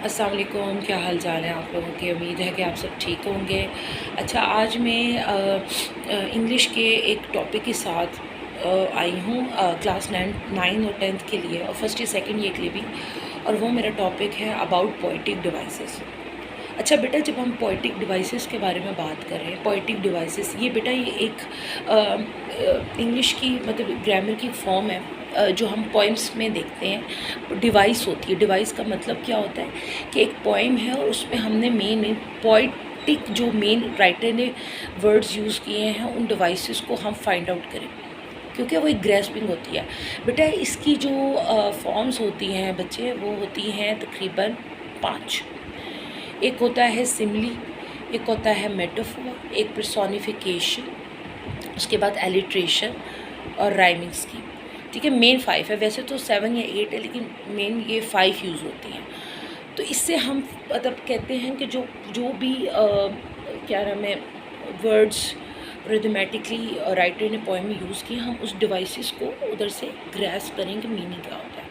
अस्सलाम वालेकुम, क्या हाल चाल है आप लोगों की। उम्मीद है कि आप सब ठीक होंगे। अच्छा, आज मैं इंग्लिश के एक टॉपिक के साथ आई हूँ क्लास 9 और 10th के लिए, और फर्स्ट या सेकंड ईयर के लिए भी। और वो मेरा टॉपिक है अबाउट पोइटिक डिवाइसेस। अच्छा बेटा, जब हम पोइटिक डिवाइसेस के बारे में बात कर रहे हैं, पोइटिक डिवाइसेस ये बेटा ये एक इंग्लिश की मतलब ग्रामर की फॉर्म है जो हम पोइम्स में देखते हैं। डिवाइस होती है। डिवाइस का मतलब क्या होता है कि एक पोइम है और उसमें हमने मेन पोइटिक जो मेन राइटर ने वर्ड्स यूज़ किए हैं, उन डिवाइसेस को हम फाइंड आउट करें, क्योंकि वो एक ग्रेस्पिंग होती है। बेटा इसकी जो फॉर्म्स होती हैं बच्चे, वो होती हैं तकरीबन 5। एक होता है सिमली, एक होता है मेटाफोर, एक पर्सोनिफिकेशन, उसके बाद एलिट्रेशन और राइमिंग स्कीम। ठीक है, मेन 5 है। वैसे तो 7 या 8 है, लेकिन मेन ये 5 यूज़ होती हैं। तो इससे हम मतलब कहते हैं कि जो जो भी क्या नाम है वर्ड्स रिदमेटिकली राइटर ने पोएम में यूज़ किए, हम उस डिवाइसेस को उधर से ग्रैस्प करेंगे मीनिंग क्या होता है।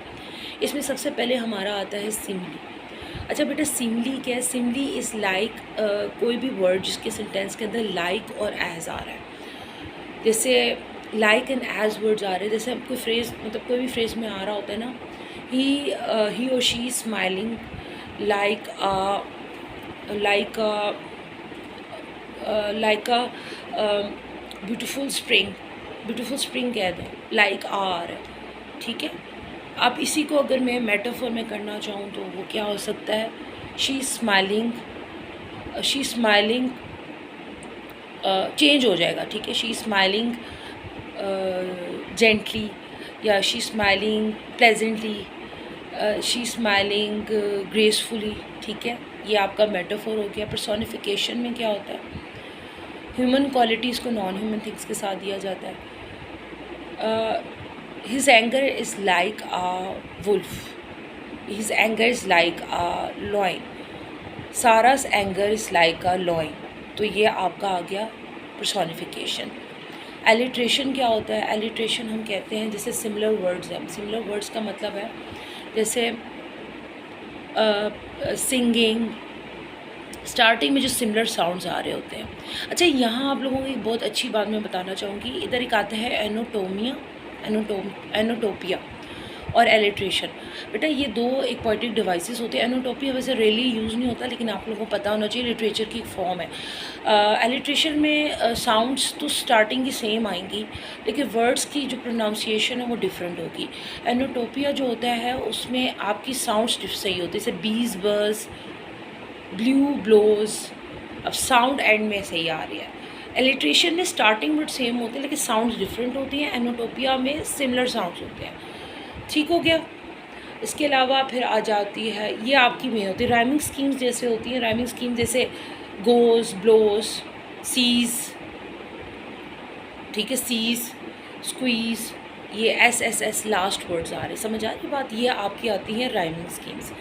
इसमें सबसे पहले हमारा आता है सिमली। अच्छा बेटा, सिमली क्या है? सिमली इज़ लाइक कोई भी वर्ड जिसके सेंटेंस के अंदर लाइक और एज आ रहा है। जैसे लाइक एंड एज वर्ड्स आ रहे हैं। जैसे कोई फ्रेज़ मतलब कोई भी फ्रेज़ में आ रहा होता है ना, ही और she smiling like like like a beautiful spring. Beautiful spring कह दें, लाइक आर। ठीक है। अब इसी को अगर मैं मेटाफोर में करना चाहूँ तो वो क्या हो सकता है? She smiling, she smiling change हो जाएगा। ठीक है, शी स्माइलिंग जेंटली, या she smiling pleasantly, she smiling gracefully. ठीक है, ये आपका मेटाफोर हो गया। पर्सोनिफिकेशन में क्या होता है? ह्यूमन क्वालिटीज़ को नॉन ह्यूमन थिंग्स के साथ दिया जाता है। His anger is like a wolf, his anger is like a lion, Sarah's anger is like a lion. तो ये आपका आ गया पर्सोनिफिकेशन। एलिट्रेशन क्या होता है? एलिट्रेशन हम कहते हैं जैसे सिमिलर वर्ड्स हैं। सिमिलर वर्ड्स का मतलब है जैसे सिंगिंग, स्टार्टिंग में जो सिमिलर साउंड्स आ रहे होते हैं। अच्छा, यहाँ आप लोगों को एक बहुत अच्छी बात मैं बताना चाहूँगी। इधर एक आता है एनोटोमिया, एनोटोपिया और एलिट्रेशन। बेटा ये दो एक पोइटिक डिवाइसेस होते हैं। एनोटोपिया वैसे रेली यूज़ नहीं होता, लेकिन आप लोगों को पता होना चाहिए, लिटरेचर की एक फॉर्म है। एलिट्रेशन में साउंड्स तो स्टार्टिंग की सेम आएंगी, लेकिन वर्ड्स की जो प्रोनाउंसिएशन है वो डिफरेंट होगी। एनोटोपिया जो होता है उसमें आपकी साउंड्स सही होती है, जैसे बीज बर्स, ब्लू ब्लोज। अब साउंड एंड में सही आ रही है। एलिट्रेशन में स्टार्टिंग वर्ड सेम होते हैं, लेकिन साउंड्स डिफरेंट होती हैं। एनोटोपिया में सिमिलर साउंड्स होते हैं। ठीक हो गया। इसके अलावा फिर आ जाती है, ये आपकी में होती है राइमिंग स्कीम्स जैसे होती हैं। राइमिंग स्कीम जैसे गोज, ब्लोज, सीज। ठीक है, सीज, स्क्वीज, ये एस लास्ट वर्ड्स आ रहे, समझ आ रही बात? ये आपकी आती हैं राइमिंग स्कीम्स।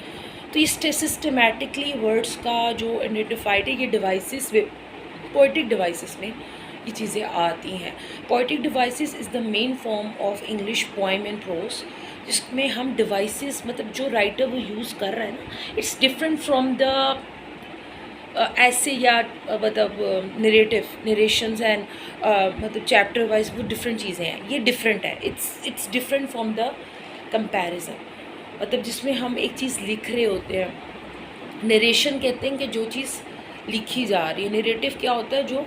तो इस सिस्टमेटिकली वर्ड्स का जो आइडेंटिफाइड है, ये डिवाइसेस पोइटिक डिवाइसेस में ये चीज़ें आती हैं। Poetic devices is the main form of English poem and prose, जिसमें हम डिवाइसेस मतलब जो राइटर वो यूज़ कर रहा है ना, इट्स डिफरेंट फ्रॉम द ऐसे या मतलब नरेशंस एंड मतलब चैप्टर वाइज वो डिफरेंट चीज़ें हैं। ये डिफरेंट है, it's different from the comparison. मतलब जिसमें हम एक चीज़ लिख रहे होते हैं, नरेशन कहते हैं कि जो चीज़ लिखी जा रही है। नरेटिव क्या होता है? जो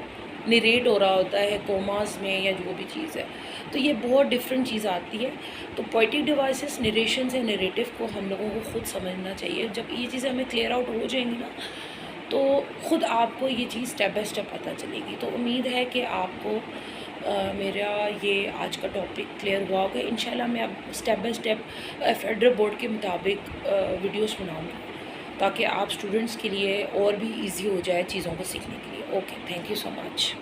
नरेट हो रहा होता है कोमास में या जो भी चीज़ है। तो ये बहुत डिफरेंट चीज़ आती है। तो पोइटिक डिवाइसेस, नरेशन से नरेटिव को हम लोगों को खुद समझना चाहिए। जब ये चीज़ें हमें क्लियर आउट हो जाएंगी ना, तो ख़ुद आपको ये चीज़ स्टेप बाय स्टेप पता चलेगी। तो उम्मीद है कि आपको मेरा ये आज का टॉपिक क्लियर हुआ होगा। इंशाल्लाह मैं अब step by step federal board के मुताबिक वीडियोस बनाऊँगी, ताकि आप स्टूडेंट्स के लिए और भी इजी हो जाए चीज़ों को सीखने के लिए। Okay, thank you so much.